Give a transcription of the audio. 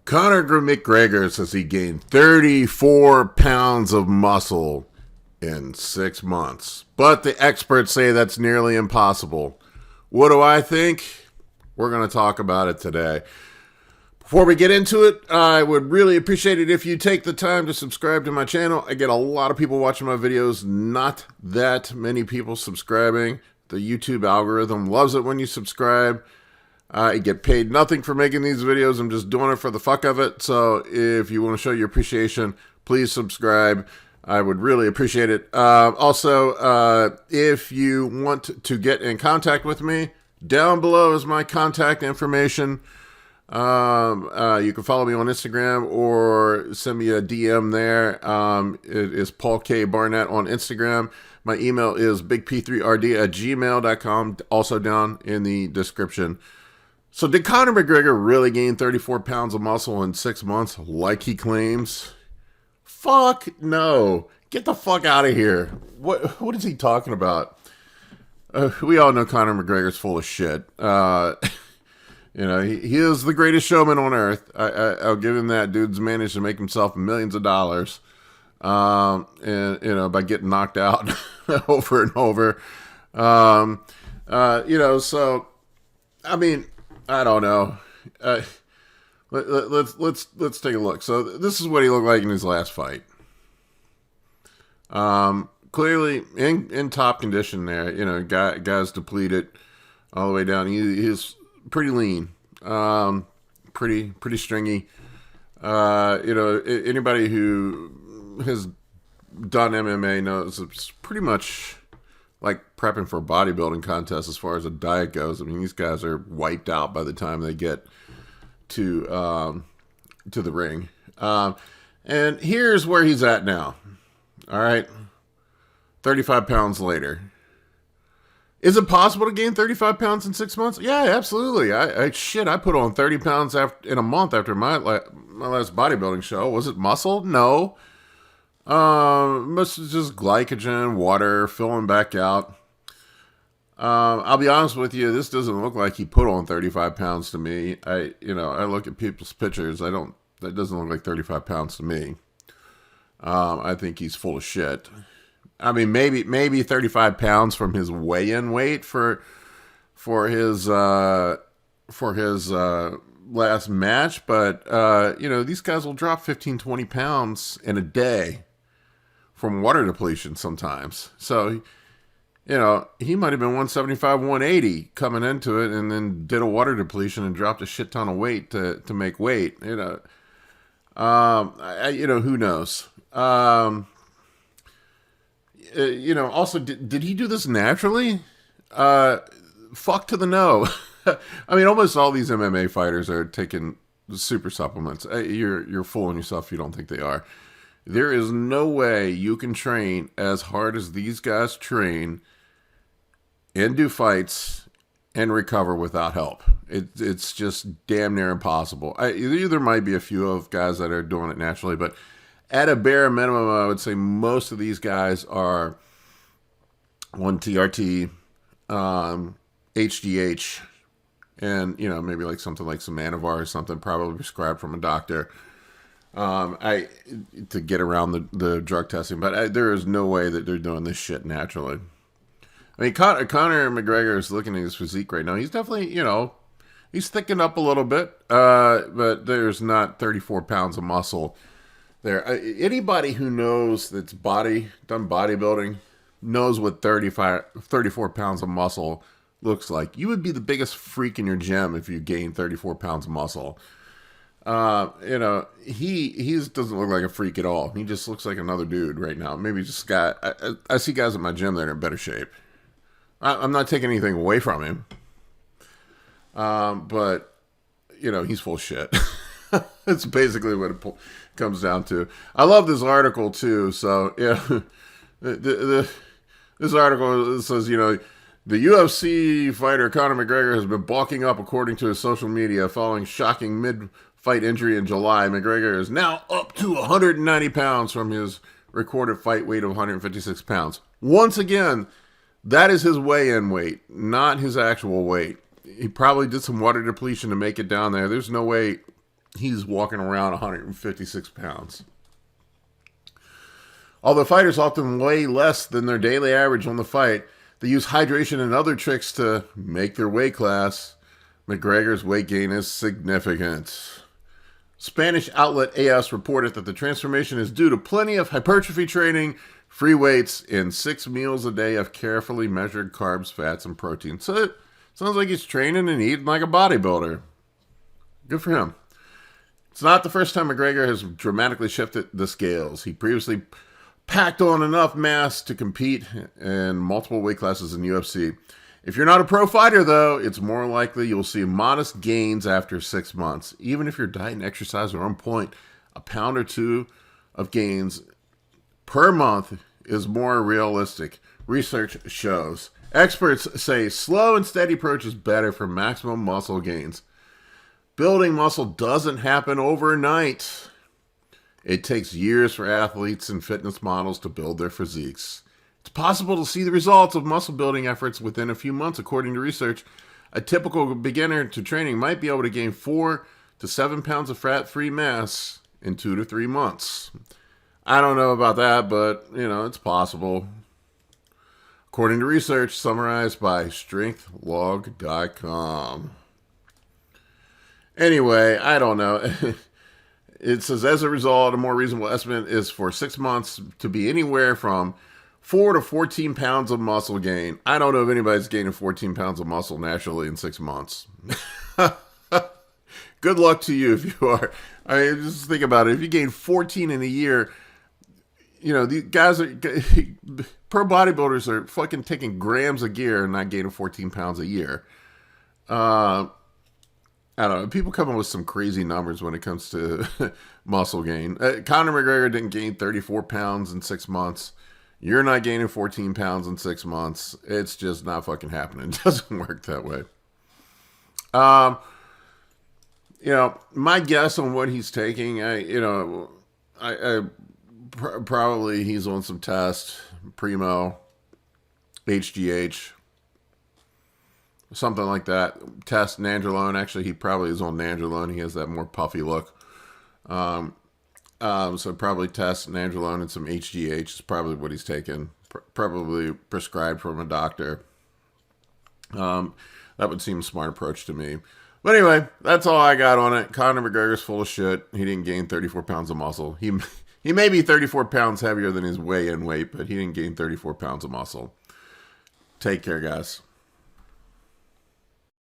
Conor McGregor says he gained 34 pounds of muscle in 6 months. But the experts say that's nearly impossible. What do I think? We're going to talk about it today. Before we get into it, I would really appreciate it if you take the time to subscribe to my channel. I get a lot of people watching my videos, not that many people subscribing. The YouTube algorithm loves it when you subscribe. I get paid nothing for making these videos. I'm just doing it for the fuck of it. So if you want to show your appreciation, please subscribe. I would really appreciate it. Also, if you want to get in contact with me, down below is my contact information. You can follow me on Instagram or send me a DM there. It is Paul K. Barnett on Instagram. My email is bigp3rd@gmail.com, also down in the description. So did Conor McGregor really gain 34 pounds of muscle in 6 months like he claims? Fuck no. Get the fuck out of here. What is he talking about? We all know Conor McGregor's full of shit. He is the greatest showman on earth. I'll give him that. Dude's managed to make himself millions of dollars. By getting knocked out over and over. So, I mean, I don't know. Let's take a look. So this is what he looked like in his last fight. Clearly in top condition there. Guy's depleted all the way down. He's pretty lean, pretty stringy. Anybody who has done MMA knows it's pretty much like prepping for a bodybuilding contest as far as a diet goes. I mean, these guys are wiped out by the time they get to the ring. And here's where he's at now. All right, 35 pounds later. Is it possible to gain 35 pounds in 6 months? Yeah, absolutely. I put on 30 pounds in a month after my last bodybuilding show. Was it muscle? No. Most is just glycogen, water, filling back out. I'll be honest with you, this doesn't look like he put on 35 pounds to me. I look at people's pictures. That doesn't look like 35 pounds to me. I think he's full of shit. I mean, maybe 35 pounds from his weigh-in weight for his last match, but these guys will drop 15, 20 pounds in a day from water depletion sometimes. So, he might have been 175, 180 coming into it, and then did a water depletion and dropped a shit ton of weight to make weight. Who knows? Also, did he do this naturally? Fuck to the no. I mean, almost all these MMA fighters are taking super supplements. You're fooling yourself if you don't think they are. There is no way you can train as hard as these guys train and do fights and recover without help. It's just damn near impossible. There might be a few of guys that are doing it naturally, but at a bare minimum, I would say most of these guys are on TRT, HGH, and maybe like something like some Anavar or something, probably prescribed from a doctor, to get around the drug testing. But there is no way that they're doing this shit naturally. I mean, Conor McGregor is looking at his physique right now. He's definitely, he's thickened up a little bit, but there's not 34 pounds of muscle there. Anybody who knows that's done bodybuilding knows what 34 pounds of muscle looks like. You would be the biggest freak in your gym if you gained 34 pounds of muscle. He doesn't look like a freak at all. He just looks like another dude right now. Maybe just I see guys at my gym that are in better shape. I'm not taking anything away from him. But he's full of shit. That's basically what it comes down to. I love this article too. So yeah, this article says, the UFC fighter Conor McGregor has been bulking up according to his social media following shocking mid-fight injury in July. McGregor is now up to 190 pounds from his recorded fight weight of 156 pounds. Once again, that is his weigh-in weight, not his actual weight. He probably did some water depletion to make it down there. There's no way he's walking around 156 pounds. Although fighters often weigh less than their daily average on the fight, they use hydration and other tricks to make their weight class. McGregor's weight gain is significant. Spanish outlet AS reported that the transformation is due to plenty of hypertrophy training, free weights, and 6 meals a day of carefully measured carbs, fats, and protein. So it sounds like he's training and eating like a bodybuilder. Good for him. It's not the first time McGregor has dramatically shifted the scales. He previously packed on enough mass to compete in multiple weight classes in UFC. If you're not a pro fighter, though, it's more likely you'll see modest gains after 6 months. Even if your diet and exercise are on point, a pound or two of gains per month is more realistic, research shows. Experts say slow and steady approach is better for maximum muscle gains. Building muscle doesn't happen overnight. It takes years for athletes and fitness models to build their physiques. It's possible to see the results of muscle building efforts within a few months, according to research. A typical beginner to training might be able to gain 4 to 7 pounds of fat-free mass in 2 to 3 months. I don't know about that, but, it's possible. According to research summarized by strengthlog.com. Anyway, I don't know. It says, as a result, a more reasonable estimate is for 6 months to be anywhere from 4 to 14 pounds of muscle gain. I don't know if anybody's gaining 14 pounds of muscle naturally in 6 months. Good luck to you if you are. I mean, just think about it. If you gain 14 in a year, these guys are, pro bodybuilders are fucking taking grams of gear and not gaining 14 pounds a year. I don't know. People come up with some crazy numbers when it comes to muscle gain. Conor McGregor didn't gain 34 pounds in 6 months. You're not gaining 14 pounds in 6 months. It's just not fucking happening. It doesn't work that way. My guess on what he's taking, probably he's on some test, Primo, HGH, something like that. Test Nandrolone. Actually, he probably is on Nandrolone. He has that more puffy look. So probably test Nandrolone and some HGH is probably what he's taking. Probably prescribed from a doctor. That would seem a smart approach to me. But anyway, that's all I got on it. Conor McGregor's full of shit. He didn't gain 34 pounds of muscle. He may be 34 pounds heavier than his weigh-in weight, but he didn't gain 34 pounds of muscle. Take care, guys.